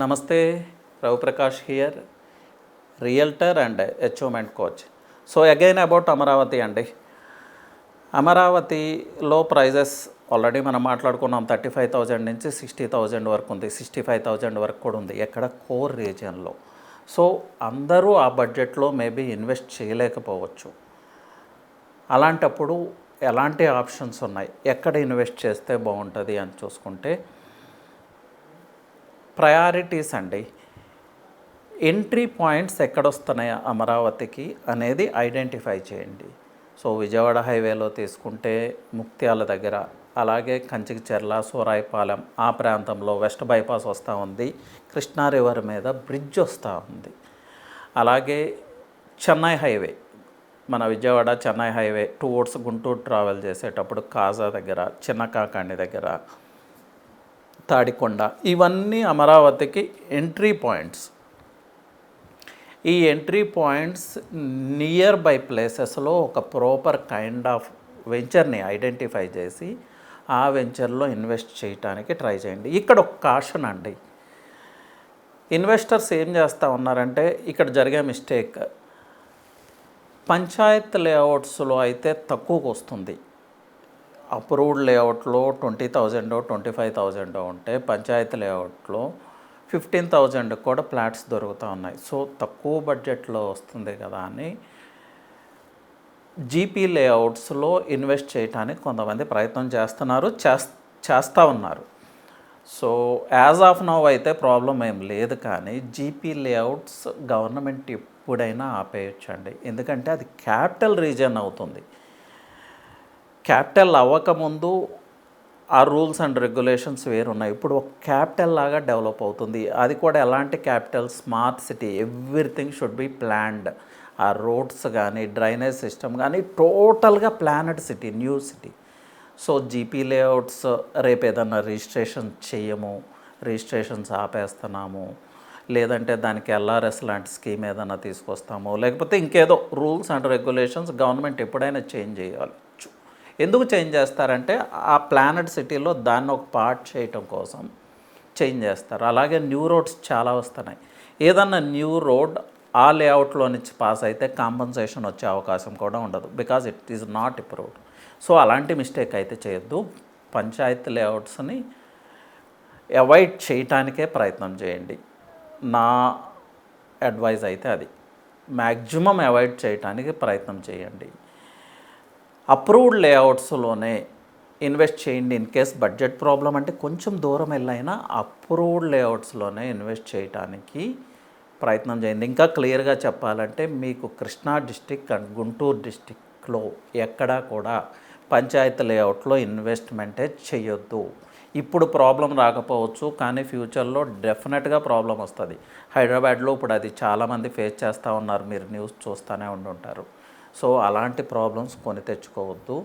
నమస్తే, Ravi Prakash here, realtor and achievement coach. So again about Amaravati అండి. అమరావతిలో ప్రైజెస్ ఆల్రెడీ మనం మాట్లాడుకున్నాం. 35,000 నుంచి 60,000 వరకు ఉంది, 65,000 వరకు కూడా ఉంది ఎక్కడ కోర్ రీజియన్లో. సో అందరూ ఆ బడ్జెట్లో మేబీ ఇన్వెస్ట్ చేయలేకపోవచ్చు. అలాంటప్పుడు ఎలాంటి ఆప్షన్స్ ఉన్నాయి, ఎక్కడ ఇన్వెస్ట్ చేస్తే బాగుంటుంది అని చూసుకుంటే ప్రయారిటీస్ అండి. ఎంట్రీ పాయింట్స్ ఎక్కడొస్తున్నాయి అమరావతికి అనేది ఐడెంటిఫై చేయండి. సో విజయవాడ హైవేలో తీసుకుంటే ముక్త్యాల దగ్గర, అలాగే కంచికిచెర్ల, సూరాయిపాలెం ఆ ప్రాంతంలో వెస్ట్ బైపాస్ వస్తూ ఉంది, కృష్ణా రివర్ మీద బ్రిడ్జ్ వస్తూ ఉంది. అలాగే చెన్నై హైవే, మన Vijayawada Chennai highway towards Guntur travel చేసేటప్పుడు కాజా దగ్గర, చిన్న కాకాణి దగ్గర, తాడికొండ, ఇవన్నీ అమరావతికి ఎంట్రీ పాయింట్స్. ఈ ఎంట్రీ పాయింట్స్ నియర్ బై ప్లేసెస్లో ఒక ప్రాపర్ కైండ్ ఆఫ్ వెంచర్ని ఐడెంటిఫై చేసి ఆ వెంచర్లో ఇన్వెస్ట్ చేయడానికి ట్రై చేయండి. ఇక్కడ ఒక కాషన్ అండి, ఇన్వెస్టర్స్ ఏం చేస్తూ ఉన్నారంటే ఇక్కడ జరిగే మిస్టేక్, పంచాయత్ లేఅవుట్స్లో అయితే తక్కువకు వస్తుంది. అప్రూవ్డ్ లేఅవుట్లో 20,000 25,000 ఉంటే పంచాయతీ లేఅవుట్లో 15,000 కూడా ఫ్లాట్స్ దొరుకుతూ ఉన్నాయి. సో తక్కువ బడ్జెట్లో వస్తుంది కదా అని జీపీ లేఅవుట్స్లో ఇన్వెస్ట్ చేయడానికి కొంతమంది ప్రయత్నం చేస్తూ ఉన్నారు. సో యాజ్ ఆఫ్ నౌ అయితే ప్రాబ్లం ఏం లేదు, కానీ జీపీ లేఅవుట్స్ గవర్నమెంట్ ఎప్పుడైనా ఆపేయచ్చండి. ఎందుకంటే అది క్యాపిటల్ రీజియన్ అవుతుంది. క్యాపిటల్ అవ్వకముందు ఆ రూల్స్ అండ్ రెగ్యులేషన్స్ వేరున్నాయి. ఇప్పుడు ఒక క్యాపిటల్ లాగా డెవలప్ అవుతుంది. అది కూడా ఎలాంటి capital, smart city, everything should be planned. ఆ రోడ్స్ కానీ, డ్రైనేజ్ సిస్టమ్ కానీ టోటల్గా planned city, new city. So GP layouts రేపు ఏదన్నా రిజిస్ట్రేషన్ చేయము, రిజిస్ట్రేషన్స్ ఆపేస్తున్నాము, లేదంటే దానికి ఎల్ఆర్ఎస్ లాంటి స్కీమ్ ఏదైనా తీసుకొస్తాము, లేకపోతే ఇంకేదో రూల్స్ అండ్ రెగ్యులేషన్స్ గవర్నమెంట్ ఎప్పుడైనా చేంజ్ చేయాలి. ఎందుకు చేంజ్ చేస్తారంటే ఆ ప్లానెడ్ సిటీలో దాన్ని ఒక పార్ట్ చేయటం కోసం చేంజ్ చేస్తారు. అలాగే న్యూ రోడ్స్ చాలా వస్తున్నాయి. ఏదన్నా న్యూ రోడ్ ఆ లేఅవుట్లో నుంచి పాస్ అయితే కాంపన్సేషన్ వచ్చే అవకాశం కూడా ఉండదు, because it is not approved. So అలాంటి మిస్టేక్ అయితే చేయొద్దు. పంచాయతీ లేఅవుట్స్ని అవాయిడ్ చేయటానికే ప్రయత్నం చేయండి. నా అడ్వైజ్ అయితే అది, మ్యాక్సిమం అవాయిడ్ చేయటానికి ప్రయత్నం చేయండి. అప్రూవ్డ్ లేఅవుట్స్లోనే ఇన్వెస్ట్ చేయండి. ఇన్ కేస్ బడ్జెట్ ప్రాబ్లం అంటే కొంచెం దూరం వెళ్ళైనా అప్రూవ్డ్ లేఅవుట్స్లోనే ఇన్వెస్ట్ చేయడానికి ప్రయత్నం చేయండి. ఇంకా క్లియర్గా చెప్పాలంటే మీకు కృష్ణా డిస్టిక్ అండ్ గుంటూరు డిస్టిక్లో ఎక్కడా కూడా పంచాయతీ లేఅవుట్లో ఇన్వెస్ట్మెంటే చేయొద్దు. ఇప్పుడు ప్రాబ్లం రాకపోవచ్చు, కానీ ఫ్యూచర్లో డెఫినెట్గా ప్రాబ్లం వస్తుంది. హైదరాబాద్లో ఇప్పుడు అది చాలామంది ఫేస్ చేస్తూ ఉన్నారు, మీరు న్యూస్ చూస్తూనే ఉండుంటారు. సో అలాంటి ప్రాబ్లమ్స్ కొని తెచ్చుకోవద్దు.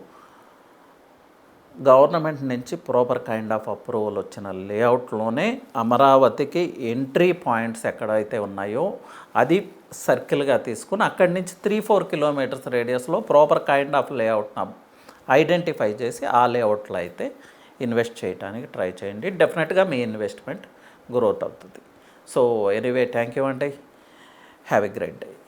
గవర్నమెంట్ నుంచి ప్రాపర్ కైండ్ ఆఫ్ అప్రూవల్ వచ్చిన లేఅవుట్లోనే అమరావతికి ఎంట్రీ పాయింట్స్ ఎక్కడైతే ఉన్నాయో అది సర్కిల్గా తీసుకుని అక్కడి నుంచి 3-4 కిలోమీటర్స్ రేడియస్లో ప్రాపర్ కైండ్ ఆఫ్ లేఅవుట్ని ఐడెంటిఫై చేసి ఆ లేఅవుట్లో అయితే ఇన్వెస్ట్ చేయడానికి ట్రై చేయండి. డెఫినెట్గా మీ ఇన్వెస్ట్మెంట్ గ్రోత్ అవుతుంది. సో ఎనీవే, థ్యాంక్ యూ అండి. Have a great day.